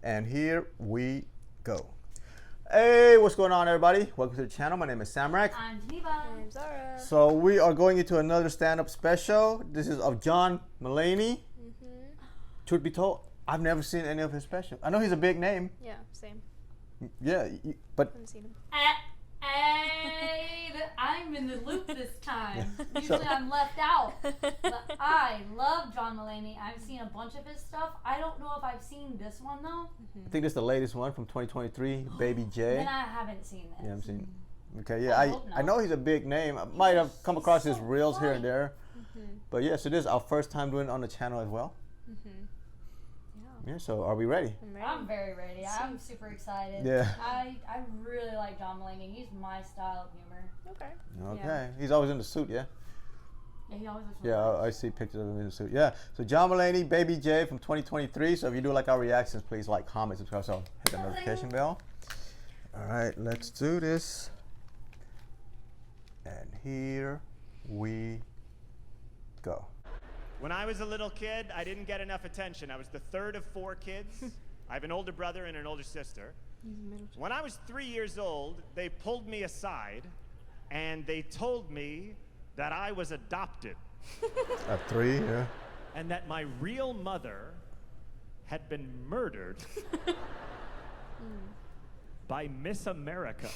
And here we go. Hey, what's going on, everybody? Welcome to the channel. My name is Samrak. I'm Geneva. I'm Zara. So we are going into another stand-up special. This is of John Mulaney. Truth be told, I've never seen any of his specials. I know he's a big name. Yeah, same. Yeah, but Haven't seen him. I'm in the loop this time. Usually I'm left out. But I love John Mulaney. I've seen a bunch of his stuff. I don't know if I've seen this one though. I think this is the latest one from 2023, Baby J. Then I haven't seen this. Yeah, I'm seeing. Okay, yeah, I hope not. I know he's a big name. I might have come across his reels here and there. But yeah, so this is our first time doing it on the channel as well. Yeah, so are we ready? I'm ready. I'm very ready. I'm super excited. Yeah. I really like John Mulaney. He's my style of humor. Okay. Okay. Yeah. He's always in the suit, yeah? Yeah, he always looks Yeah, I see pictures of him in the suit. Yeah. So John Mulaney, Baby J from 2023. So if you do like our reactions, please like, comment, subscribe, so hit the notification bell. All right, let's do this. And here we go. When I was a little kid, I didn't get enough attention. I was the third of 4 kids. I have an older brother and an older sister. When I was 3 years old, they pulled me aside and they told me that I was adopted. At 3, yeah. And that my real mother had been murdered by Miss America.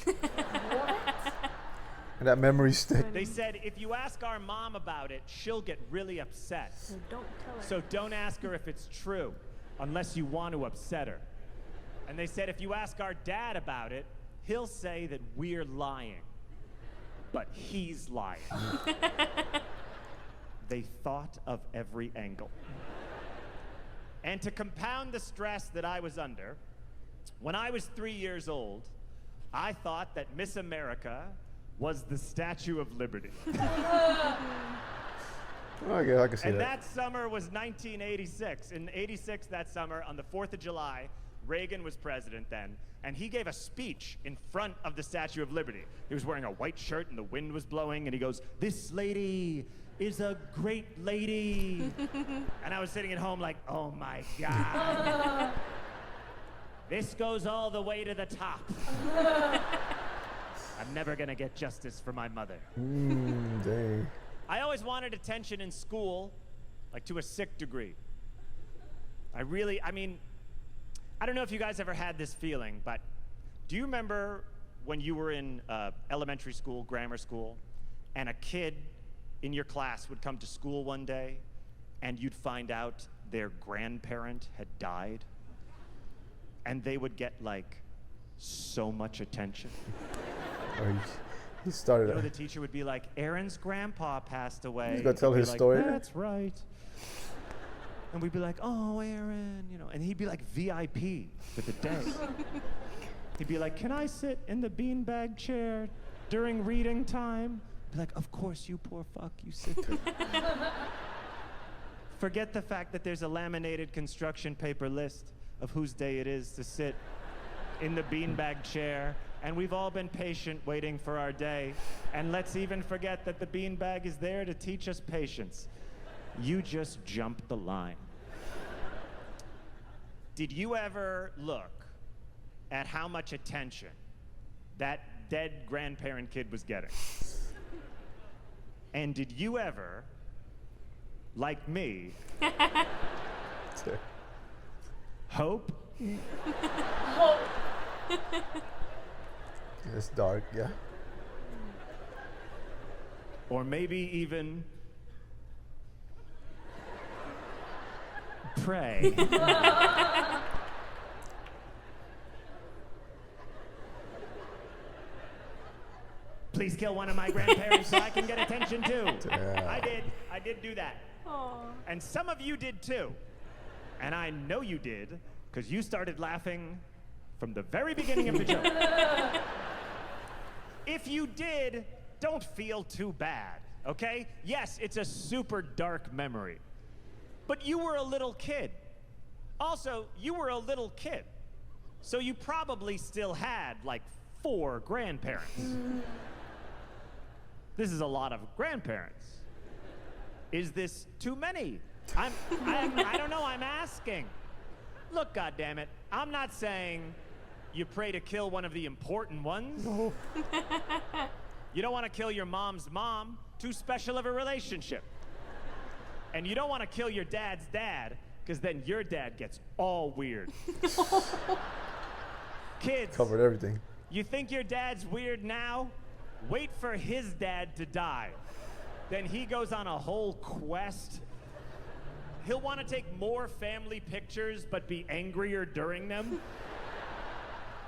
And that memory stick. They said, if you ask our mom about it, she'll get really upset. So don't tell her. So don't ask her if it's true, unless you want to upset her. And they said, if you ask our dad about it, he'll say that we're lying. But he's lying. They thought of every angle. And to compound the stress that I was under, when I was 3 years old, I thought that Miss America was the Statue of Liberty. Okay, I can see And that. that summer was 1986. In 86, that summer, on the 4th of July, Reagan was president then, and he gave a speech in front of the Statue of Liberty. He was wearing a white shirt and the wind was blowing, and he goes, "This lady is a great lady." And I was sitting at home like, oh my God. This goes all the way to the top. I'm never gonna get justice for my mother. Dang. I always wanted attention in school, like to a sick degree. I don't know if you guys ever had this feeling, but do you remember when you were in elementary school, grammar school, and a kid in your class would come to school one day and you'd find out their grandparent had died? And they would get like so much attention. Oh, he started You know, the teacher would be like, Aaron's grandpa passed away. He's gonna tell He'd be his like, story? That's right. And we'd be like, oh, Aaron, you know, and he'd be like VIP for the day. He'd be like, can I sit in the beanbag chair during reading time? Be like, of course, you poor fuck, you sit there. Forget the fact that there's a laminated construction paper list of whose day it is to sit in the beanbag chair, and we've all been patient waiting for our day. And let's even forget that the beanbag is there to teach us patience. You just jumped the line. Did you ever look at how much attention that dead grandparent kid was getting? And did you ever, like me, hope? It's dark, yeah. Or maybe even pray. Please kill one of my grandparents so I can get attention too. Yeah. I did do that. Aww. And some of you did too. And I know you did, because you started laughing from the very beginning of the joke. If you did, don't feel too bad, okay? Yes, it's a super dark memory. But you were a little kid. Also, you were a little kid. So you probably still had like 4 grandparents. This is a lot of grandparents. Is this too many? I don't know, I'm asking. Look, goddammit, I'm not saying you pray to kill one of the important ones. No. You don't want to kill your mom's mom, too special of a relationship. And you don't want to kill your dad's dad, because then your dad gets all weird. Kids, Covered everything. you think your dad's weird now? Wait for his dad to die. Then he goes on a whole quest. He'll want to take more family pictures, but be angrier during them.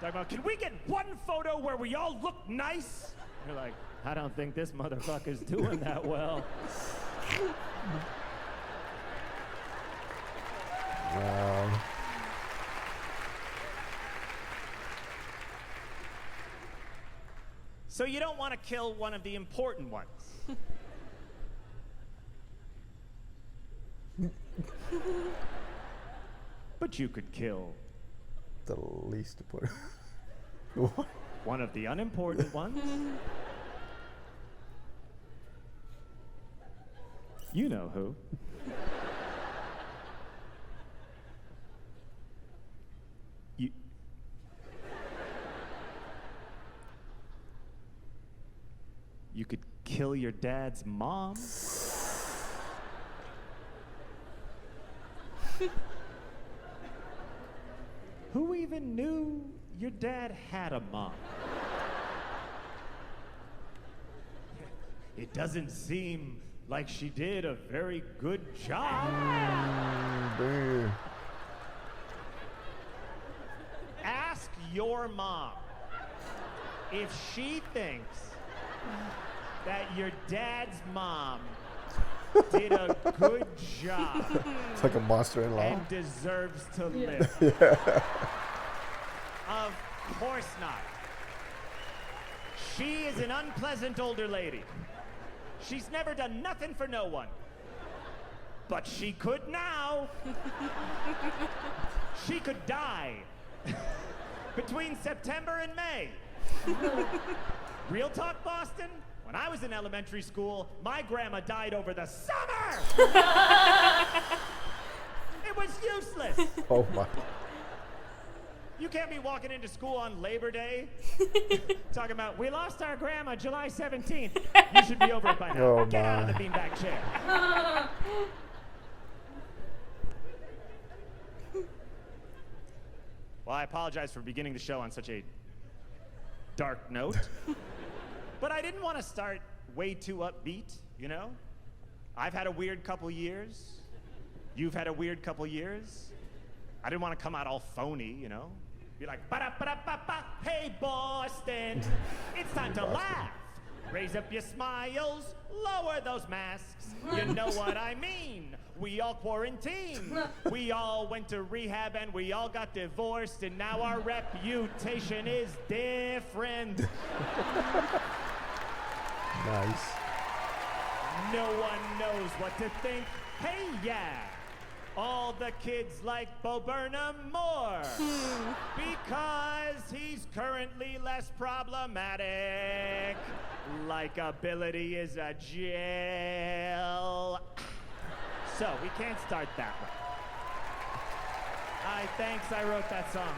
Talking about, can we get one photo where we all look nice? You're like, I don't think this motherfucker's doing that well. Wow. So you don't want to kill one of the important ones. But you could kill The least important. What? one of the unimportant ones. You know who. You could kill your dad's mom. Who even knew your dad had a mom? It doesn't seem like she did a very good job. Damn. Ask your mom if she thinks that your dad's mom did a good job It's like a monster-in-law. and deserves to live. Yeah. Of course not. She is an unpleasant older lady. She's never done nothing for no one. But she could now. She could die between September and May. Real talk, Boston? When I was in elementary school, my grandma died over the summer! It was useless! Oh my. You can't be walking into school on Labor Day talking about, we lost our grandma July 17th. You should be over it by now. Oh, Get out of my. the beanbag chair. Well, I apologize for beginning the show on such a dark note. But I didn't want to start way too upbeat, you know? I've had a weird couple years. You've had a weird couple years. I didn't want to come out all phony, you know? Be like, ba-da-ba-da-ba-ba, hey, Boston, it's time to laugh. Raise up your smiles, lower those masks. You know what I mean. We all quarantined. We all went to rehab and we all got divorced, and now our reputation is different. Nice. No one knows what to think. Hey, yeah. All the kids like Bo Burnham more because he's currently less problematic. Likability is a jail. So we can't start that way. Thanks, I wrote that song.